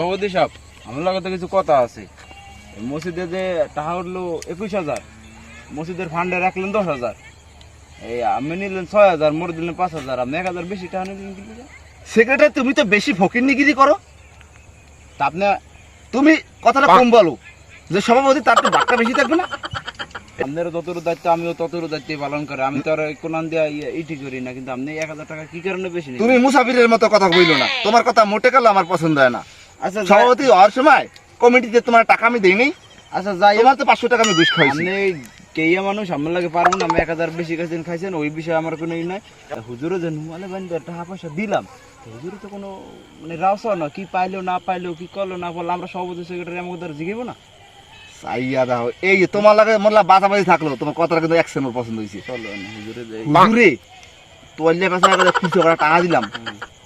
সভাপতি সাহেব, আমার লগে তো কিছু কথা আছে। মসজিদে যে টাকা উঠলো 21,000, মসজিদের ফান্ডে রাখলেন 10,000, এই আমি নিলেন 6,000, মোর দিলেন 5,000, আপনি 1,000 বেশি টাকা নিলেন কি? সেক্রেটারি তুমি তো বেশি ফকিরনিগিরি করো। তা আপনি তুমি কথাটা কম বলো, যে সভাপতি তার তো বাক্কা বেশি থাকবে না। আপনারও যতটুকু দায়িত্ব আমিও ততটুকু দায়িত্ব পালন করি। আমি তো আর কোনান দিয়া ইটি করি না, কিন্তু আপনি 1,000 টাকা কি কারণে বেশি নিলেন? তুমি মুসাফিরের মতো কথা বইলো না, তোমার কথা মোটে গেল আমার পছন্দ হয় না। আচ্ছা সভাপতি হওয়ার সময় কমিটিতে তোমার টাকা আমি দেইনি। আচ্ছা যাই, এবার তো 500 টাকা আমি ঘুষ খাইছি। আপনি কেইয়া মানুষ, আমার লাগে পারবো না। আমি 1,000 বেশি খাইছেন, ওই বিষয়ে আমার কোনো ই নাই। হুজুরও যে নুমালে বান্ধে টাকা পয়সা দিলাম, হুজুরে তো কোনো মানে রাওসা না, কি পাইলো না পাইলো, কি করলো না করলো, আমরা সভাপতি সেক্রেটারি আমাকে ধরে জিগাবো না? সাইয়া দাও, এই যে তোমার লাগে মোল্লা বাজাবাজি থাকলো, তোমার কথাটা কিন্তু একশো আমার পছন্দ হয়েছে। চলো হুজুরে হুজুরে তোয়াল্লিয়া কাছে কিছু করে টাকা দিলাম,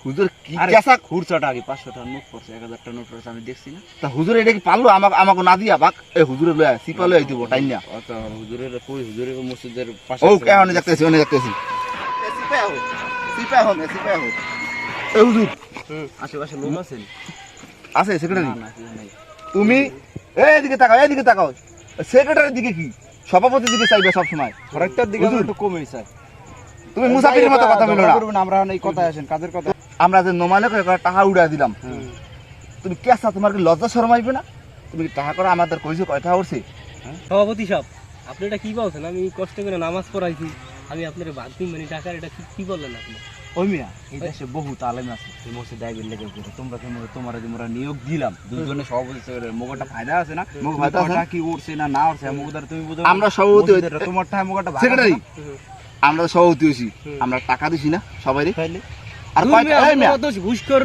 হুজুর কি কেসা খুরচাটা আগে 500 টাকা নোট পড়ছে, 1,000 টাকা নোট পড়ছে, আমি দেখছি না। তা হুজুর এটা কি পারলো আমাকে না দিয়া বাক এই হুজুরে লয়া সিপা লয়া দিব টাইম না। আচ্ছা হুজুরের কই, হুজুরের মসজিদের পাশে ও কেন দেখতেছি, ওনে দেখতেছি সিপা হো সিপা হো। এই হুজুর আশেপাশে লোক আছেন? আছে সেক্রেটারি? না কেউ নাই। তুমি এইদিকে তাকাও, এইদিকে তাকাও। সেক্রেটারির দিকে কি সভাপতির দিকে চাইবে সব সময়? খরচটার দিকে আমরা একটু কমই চাই। তুমি মুসাফিরের মতো কথা বলো না। আমরা এই কথায় আসেন, কাজের কথা। আমরা যে নমালে করে টাকা উড়া দিলাম, তুমি কেসা, তোমার কি লজ্জা শরম আইবে না? তুমি কি টাকা করে আমাদের কইছো কয়টা উঠছে? সভাপতি সাহেব, আপনি এটা কি বলছেন? আমি কষ্ট করে নামাজ পড়াইছি, আমি আপনার বাদ দিই মানে টাকার, এটা কি বললেন আপনি? ওই মিয়া, এই দেশে বহুত আলেম আছে, এই মসজিদ দাইবের লেগে করে তোমরা যে মোরা নিয়োগ দিলাম, দুজনে সভাপতি সেক্রেটারি, মোগটা ফায়দা আছে না? মোগ ফায়দা আছে। টাকা কি উঠছে না না উঠছে, মোগদার তুমি বুঝো। আমরা সভাপতি তোমার টাকা মোগটা সেক্রেটারি, আমরা সভাপতি হইছি, আমরা টাকা দিছি না সবাই রে। খাইলে আর কয়টা এই মিয়া, ঘুষখোর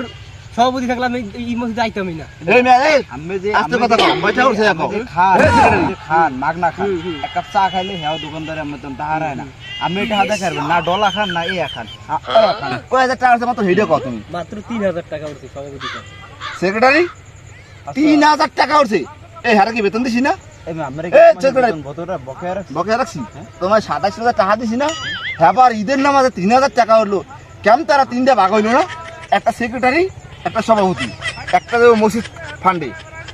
সভাপতি থাকলে আমি এই মসজিদে আইতামই না। এই মিয়া এই আমি যে আস্তে কথা কও, কয়টা উঠছে দেখো। খান এই সেক্রেটারি খান মাগনা খান, এক কাপ চা খাইলে হেও দোকানদারে আমি তো হারায় না। আমি এটা হাতে খাইবেন না, ডলা খান না এ খান, খান। কয় হাজার টাকা উঠছে মাত্র হেডে কও তুমি? মাত্র 3,000 টাকা উঠছে সভাপতি সাহেব। সেক্রেটারি 3,000 টাকা উঠছে? এই হারে কি বেতন দিছি না? আমরা ভোটরা বকেয়া রাখছি। বকেয়া রাখছি? তোমার 27,000 টাকা দিছি না? হ্যাঁ, ঈদের নামাজে 3,000 টাকা উঠলো। কেমন তারা তিনটা ভাগ হইলো না? একটা সেক্রেটারি, একটা সভাপতি, একটা দেবো মসজিদ ফান্ডে,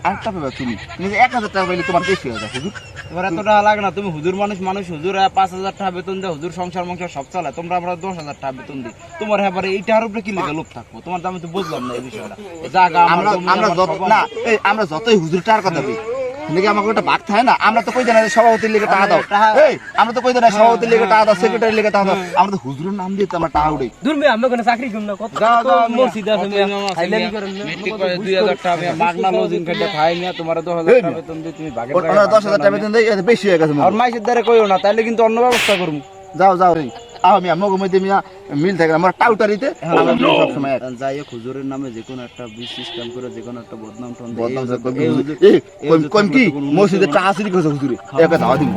আরেকটা পাবে তুমি। তুমি যে 1,000 টাকা পাইলে তোমার বেশি হয়ে যায় হুজুর। তোমার এত টাকা লাগে না, তুমি হুজুর মানুষ, হুজুর 5,000 টাকা বেতন দেয়, হুজুর সংসার সব চালায়। তোমরা আমরা 10,000 টাকা বেতন দিই, তোমার হ্যাঁ এইটার উপরে কি লেগে লোভ থাকবো? তোমার দামে তো বুঝলাম না এই বিষয়টা। জায়গা আমরা যতই হুজুর টাকার কথা বলি নাকি আমাকে ওটা ভাগ থাকে না। আমরা তো কই দেন সভাপতির লেগে টাকা দাও, আমরা তো কই দেন সভাপতির লেগে টাকা দাও, সেক্রেটারির লেগে টাকা দাও। আমরা তো হুজুরের নাম দিয়ে তো আমরা টাকা উড়াই। দূর মেয়ে, আমরা কোনো চাকরি করব না, কত মসজিদ আছে খাইলেন করেন না। 2,000 টাকা আমি মাগনা লজিং খেতে খাই না, তোমার 10,000 টাকা বেতন দিই, তুমি ভাগে ওরা 10,000 টাকা বেতন দেয়, বেশি হয়ে গেছে। আর মাইসের দ্বারা কইও না, তাইলে কিন্তু অন্য ব্যবস্থা করবো। যাও রে আমি আমাকে মধ্যে মিয়া মিল থাকে আমরা টাউটারিতে সব সময় যাই হোক, হুজুরের নামে যে কোনো একটা সিস্টেম করে যে কোনো একটা বদনাম কি মসজিদে টাকা চুরি করেছে হুজুরে, একা ধাওয়া দিন।